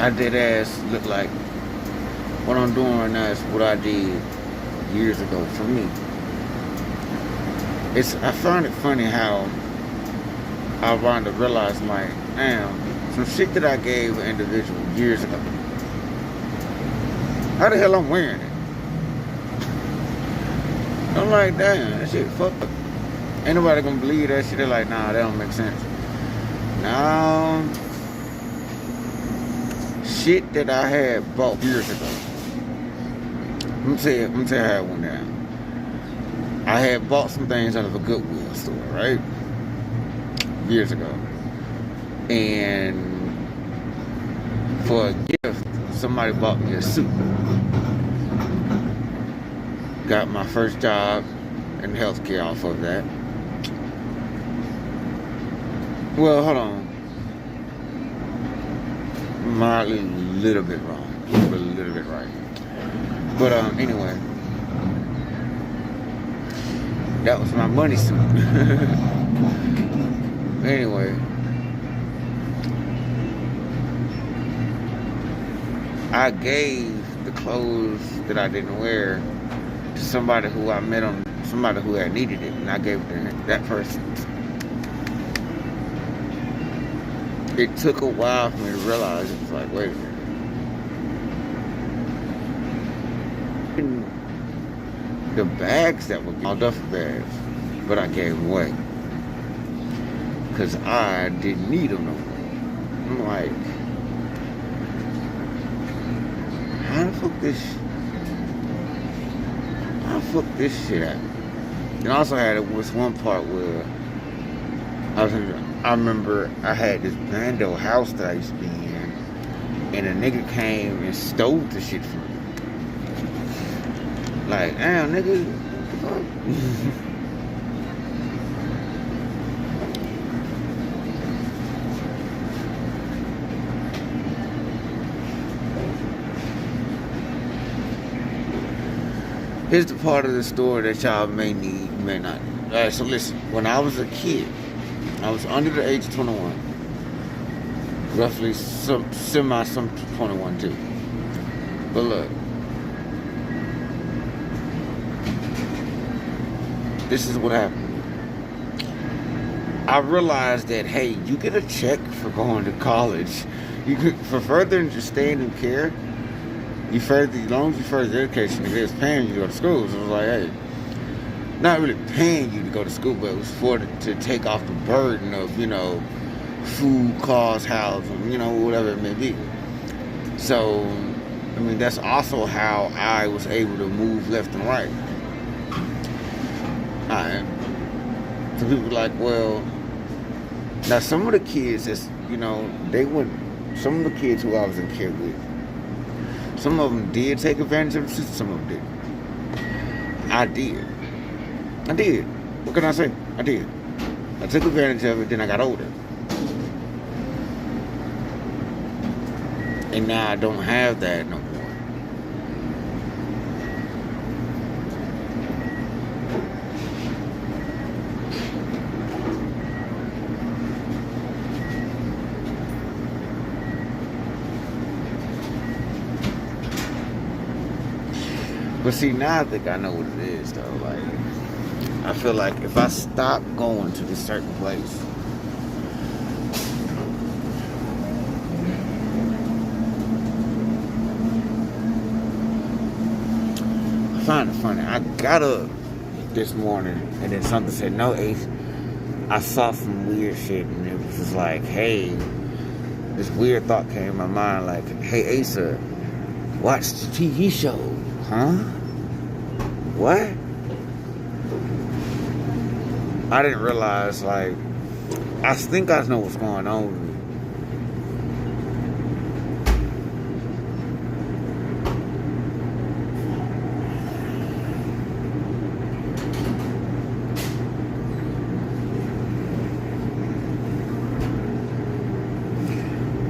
I did ass look like what I'm doing right now is what I did years ago for me. I find it funny how I wanted to realize, like, damn, some shit that I gave an individual years ago. How the hell I'm wearing it? I'm like, damn, that shit fucked up. Ain't nobody gonna believe that shit. They're like, nah, that don't make sense. Now, shit that I had bought years ago. Let me tell you how it went down. I had bought some things out of a Goodwill store, right? Years ago. And for a gift, somebody bought me a suit. Got my first job in healthcare off of that. Well, hold on. Mildly, a little bit wrong. But a little bit right. But anyway. That was my money suit. Anyway. I gave the clothes that I didn't wear to somebody who I met on, somebody who had needed it, and I gave it to that person. It took a while for me to realize, it was like, wait a minute. The bags that were all duffel bags, but I gave them away. Because I didn't need them no more. I'm like, how the fuck this shit happen? And I also had it was one part where I remember I had this bando house that I used to be in, and a nigga came and stole the shit from me. Like, damn, nigga, what the fuck? Here's the part of the story that y'all may need, may not. Alright, so listen. When I was a kid, I was under the age of 21. Roughly some 21 too. But look. This is what happened. I realized that, hey, you get a check for going to college. You could, for further than just staying in care, as long as you further education, it was paying you to go to school. So it was like, hey, not really paying you to go to school, but it was to take off the burden of, food, cars, housing, whatever it may be. So, I mean, that's also how I was able to move left and right. Alright. So people were like, well, now some of the kids, some of the kids who I was in care with, some of them did take advantage of the system, some of them didn't. I did. What can I say? I did. I took advantage of it, then I got older. And now I don't have that no more. But see, now I think I know what it is, though. Like, I feel like if I stop going to this certain place, I find it funny. I got up this morning, and then something said, no, Ace. I saw some weird shit, and it was just like, hey, this weird thought came in my mind, like, hey, Asa, watch the TV show. Huh? What? I didn't realize, like, I think I know what's going on with me.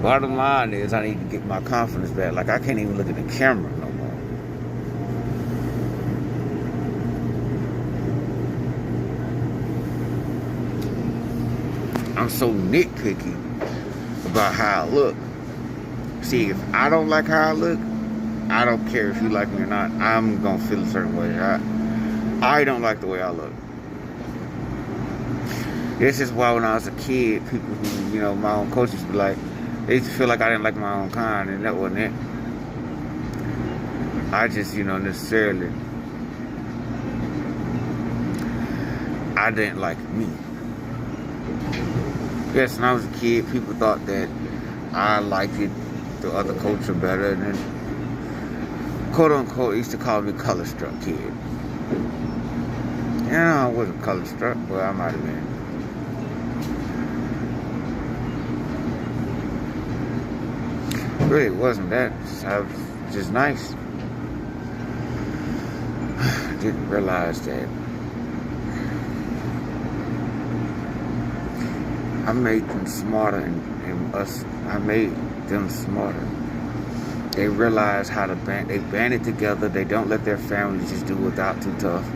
Bottom line is I need to get my confidence back. Like, I can't even look at the camera no more. I'm so nitpicky about how I look. See, if I don't like how I look, I don't care if you like me or not. I'm gonna feel a certain way. I don't like the way I look. This is why when I was a kid, people who, my own coaches be like, they used to feel like I didn't like my own kind, and that wasn't it. I just, necessarily, I didn't like me. Yes, when I was a kid, people thought that I liked the other culture better, and then, quote unquote, used to call me color struck kid. I wasn't color struck, but I might have been. Really, it wasn't that. I was just nice. I didn't realize that I made them smarter, and I made them smarter. They realize how to they band it together. They don't let their families just do without too tough.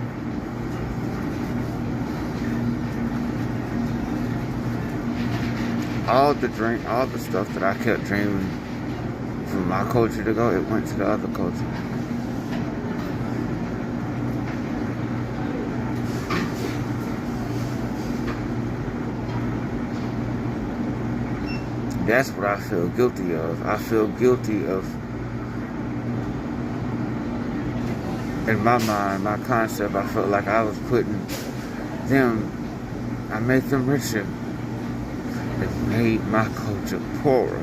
All the stuff that I kept dreaming for my culture to go, it went to the other culture. That's what I feel guilty of. I feel guilty of, in my mind, my concept, I felt like I was putting them, I made them richer. It made my culture poorer.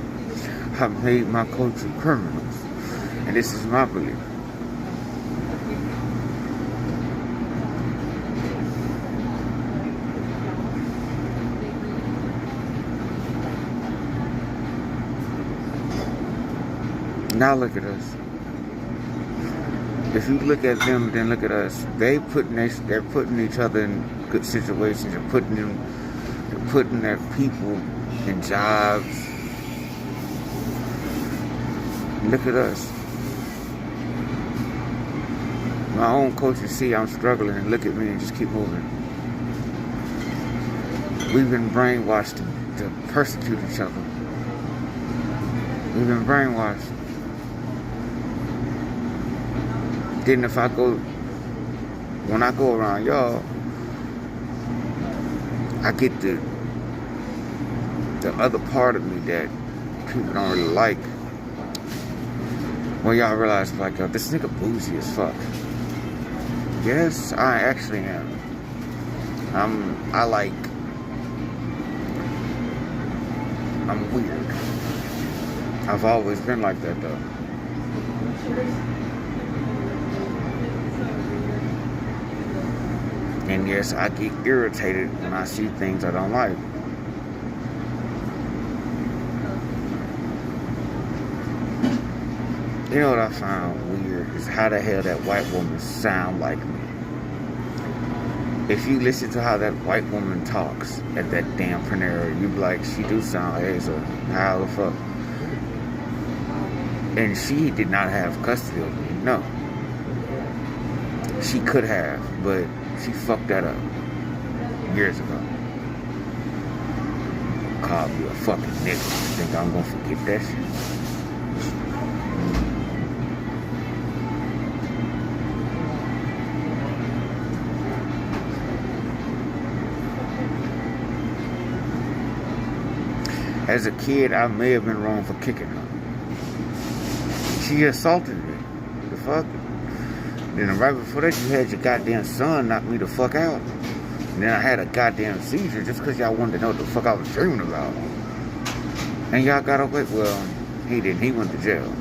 I made my culture criminals. And this is my belief. Now look at us. If you look at them, then look at us. They're putting each other in good situations. They're putting their people in jobs. Look at us. My own culture see I'm struggling and look at me and just keep moving. We've been brainwashed to persecute each other. We've been brainwashed. Then when I go around y'all, I get the other part of me that people don't really like. When y'all realize, like, yo, this nigga bougie as fuck. Yes, I actually am. I'm weird. I've always been like that, though. And yes, I get irritated when I see things I don't like. You know what I found weird is how the hell that white woman sound like me. If you listen to how that white woman talks at that damn Panera, you be like, she do sound like Hazel. How the fuck? And she did not have custody of me. No. She could have, but she fucked that up years ago. Called me a fucking nigga. You think I'm gonna forget that shit? As a kid, I may have been wrong for kicking her. She assaulted me. The fuck? Then right before that, you had your goddamn son knock me the fuck out. And then I had a goddamn seizure just because y'all wanted to know what the fuck I was dreaming about. And y'all got away. Well, he didn't. He went to jail.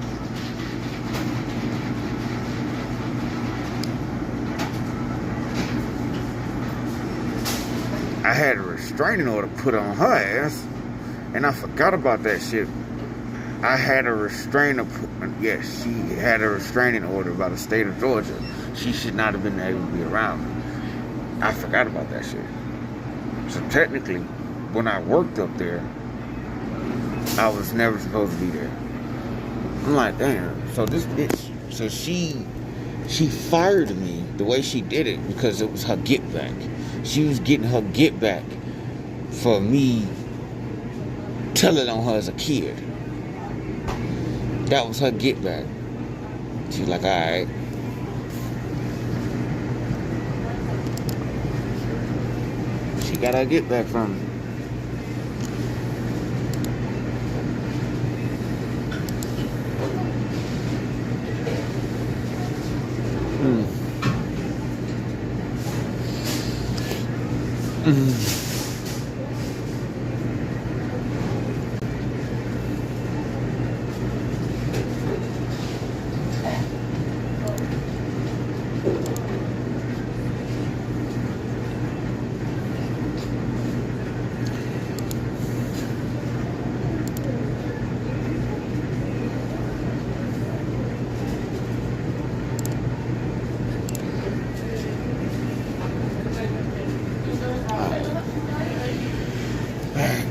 I had a restraining order put on her ass. And I forgot about that shit. I had a restrainer. Yes, she had a restraining order by the state of Georgia. She should not have been able to be around me. I forgot about that shit. So technically, when I worked up there, I was never supposed to be there. I'm like, damn. So this bitch, so she fired me the way she did it because it was her get back. She was getting her get back for me telling on her as a kid. That was her get back. She's like, alright. She got her get back from me.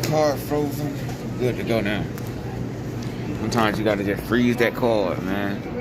Card frozen. Good to go now. Sometimes you gotta just freeze that card, man.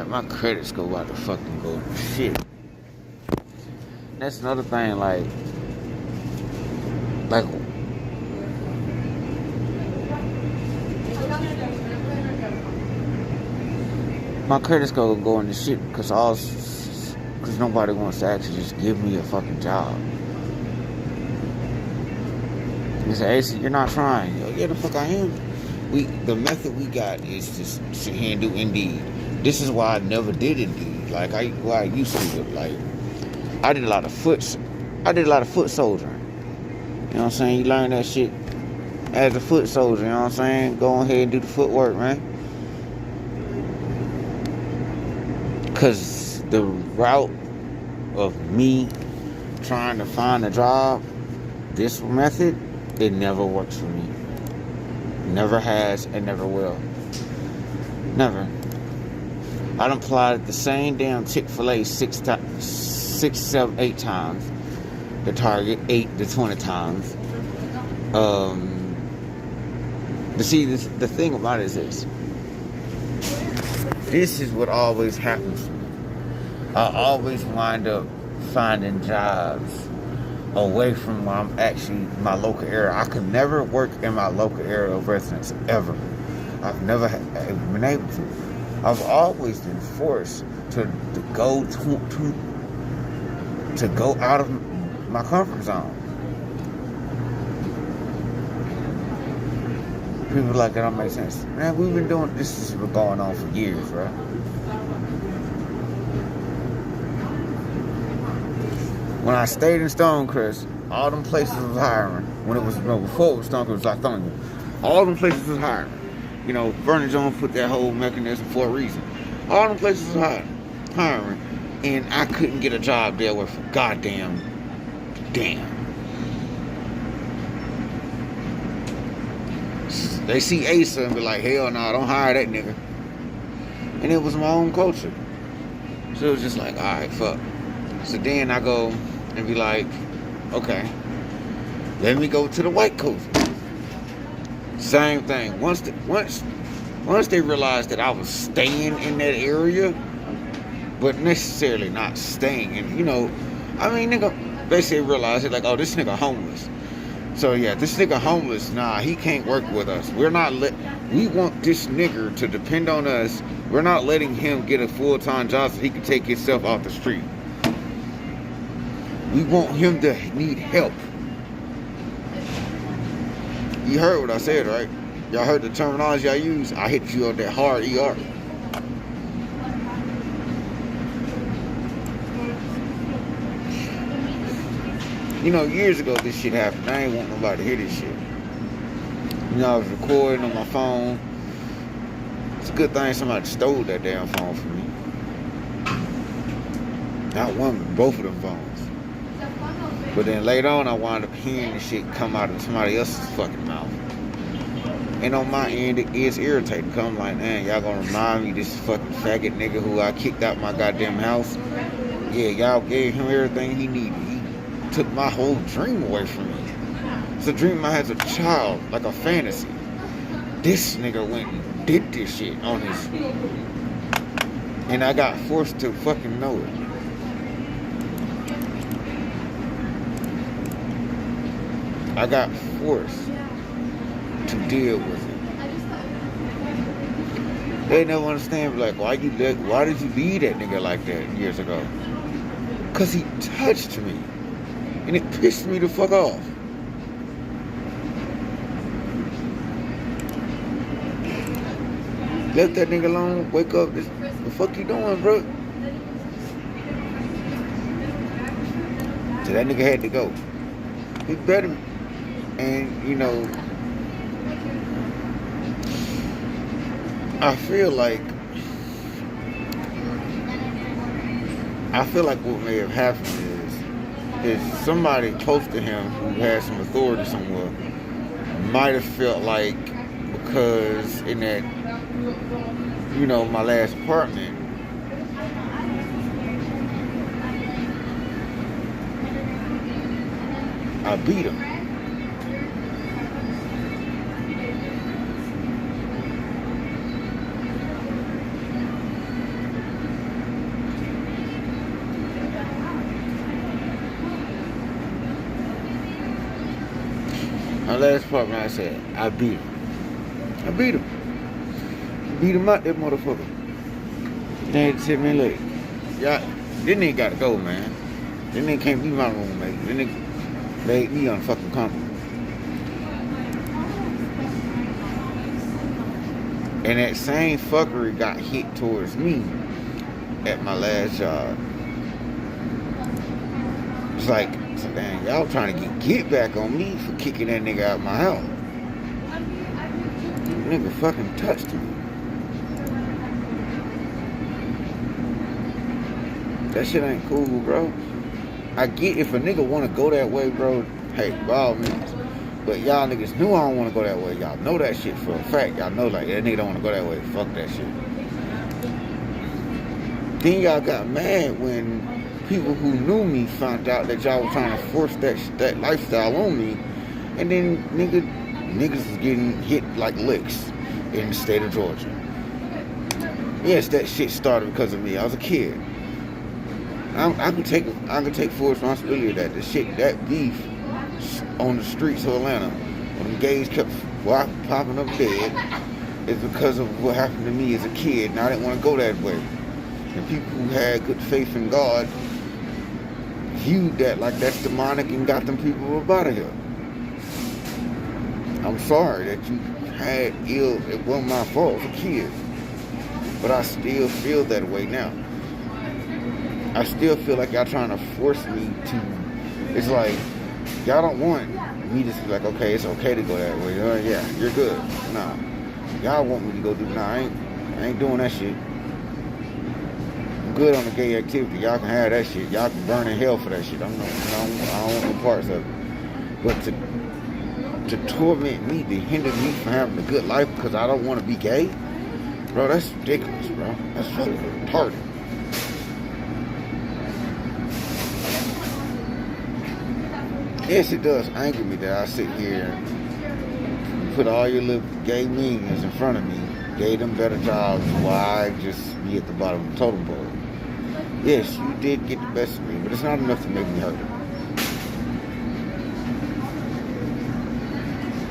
My credit score about to fucking go to shit. That's another thing, like my credit score going to shit because nobody wants to actually just give me a fucking job. They say, AC, you're not trying. Yo, yeah, the fuck I am. The method we got is just sit here and do Indeed. This is why I never did Indeed. Like I used to do. Like I did a lot of foot soldiering. You know what I'm saying? You learn that shit as a foot soldier. You know what I'm saying? Go ahead and do the footwork, man. Cause the route of me trying to find a job, this method, it never works for me. Never has and never will. Never. I done applied at the same damn Chick-fil-A 6, 7, 8 times. The Target 8 to 20 times. The thing about it is this. This is what always happens to me. I always wind up finding jobs away from my local area. I could never work in my local area of residence ever. I've never been able to. I've always been forced to go to go out of my comfort zone. People like that don't make sense. Man, we've been doing this has been going on for years, right? When I stayed in Stonecrest, all them places was hiring. When it was before it was Stonecrest, it was like Lithonia. All them places was hiring. You know, Vernon Jones put that whole mechanism for a reason. All them places was hiring, and I couldn't get a job there with goddamn. They see Asa and be like, hell no, don't hire that nigga. And it was my own culture. So it was just like, alright, fuck. So then I go and be like, okay, let me go to the white coast. Same thing. Once they realized that I was staying in that area, but necessarily not staying, and nigga, basically realized it like, oh, this nigga homeless. So yeah, this nigga homeless, nah, he can't work with us. We want this nigger to depend on us. We're not letting him get a full-time job so he can take himself off the street. We want him to need help. You heard what I said, right? Y'all heard the terminology I use? I hit you on that hard ER. Years ago this shit happened. I ain't want nobody to hear this shit. I was recording on my phone. It's a good thing somebody stole that damn phone from me. Not one, but both of them phones. But then later on, I wound up hearing this shit come out of somebody else's fucking mouth. And on my end, it is irritating. Cause I'm like, man, y'all gonna remind me this fucking faggot nigga who I kicked out my goddamn house. Yeah, y'all gave him everything he needed. He took my whole dream away from me. It's a dream I had as a child, like a fantasy. This nigga went and did this shit on his, and I got forced to fucking know it. I got forced to deal with it. They never understand, like, why did you leave that nigga like that years ago? Cause he touched me, and it pissed me the fuck off. Left that nigga alone, wake up, the fuck you doing, bro? So that nigga had to go. He better, and you know, I feel like what may have happened is somebody close to him who had some authority somewhere might have felt like, because in that, you know, my last apartment, I beat him. My last apartment, I said, I beat him. I beat him. Beat him out, that motherfucker. They had to tell me, look, y'all, this nigga gotta go, man. This nigga can't be my roommate. This nigga made me unfucking comfortable. And that same fuckery got hit towards me at my last job. It's like, dang, y'all trying to get back on me for kicking that nigga out of my house. That nigga fucking touched me. That shit ain't cool, bro. I get if a nigga wanna go that way, bro, hey, by all means. But y'all niggas knew I don't wanna go that way. Y'all know that shit for a fact. Y'all know, like, that nigga don't wanna go that way. Fuck that shit. Then y'all got mad when people who knew me found out that y'all were trying to force that lifestyle on me. And then niggas was getting hit like licks in the state of Georgia. Yes, that shit started because of me. I was a kid. I can take full responsibility of that. The shit, that beef on the streets of Atlanta, when the gays kept popping up dead, is because of what happened to me as a kid, and I didn't want to go that way. And people who had good faith in God viewed that like that's demonic and got them people up out of here. I'm sorry that you had ill. It wasn't my fault as a kid, but I still feel that way now. I still feel like y'all trying to force me to. It's like y'all don't want me to be like, okay, it's okay to go that way. Yeah, you're good. Nah, y'all want me to go do. Nah, I ain't doing that shit. I'm good on the gay activity. Y'all can have that shit. Y'all can burn in hell for that shit. I don't want no parts of it. But to torment me, to hinder me from having a good life because I don't want to be gay, bro, that's ridiculous, bro. That's fucking retarded. Yes, it does anger me that I sit here and put all your little gay minions in front of me, gave them better jobs while I just be at the bottom of the totem pole. Yes, you did get the best of me, but it's not enough to make me hurt.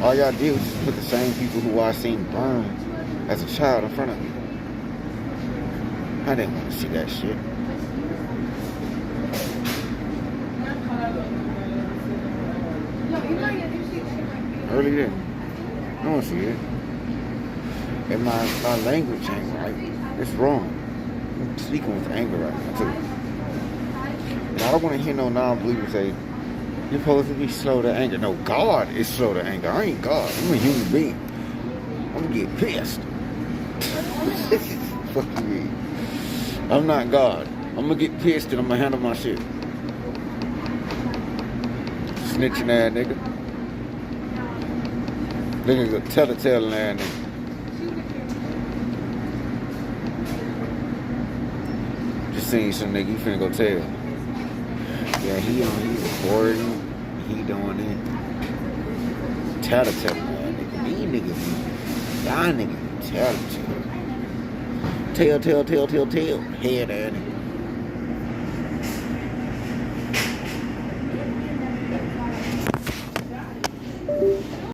All y'all did was just put the same people who I seen burn as a child in front of me. I didn't want to see that shit. Early then. I don't see it. And my language ain't right. It's wrong. I'm speaking with anger right now, too. And I don't want to hear no non-believer say, you're supposed to be slow to anger. No, God is slow to anger. I ain't God. I'm a human being. I'm going to get pissed. Fuck you mean? I'm not God. I'm going to get pissed and I'm going to handle my shit. Snitching ass nigga. Nigga go tell the tale there, nigga. Just seen some nigga, you finna go tell. Yeah, he recording, he doing it. Tell the tale there, nigga. These niggas, y'all niggas tell the tale. Tell. Head at it.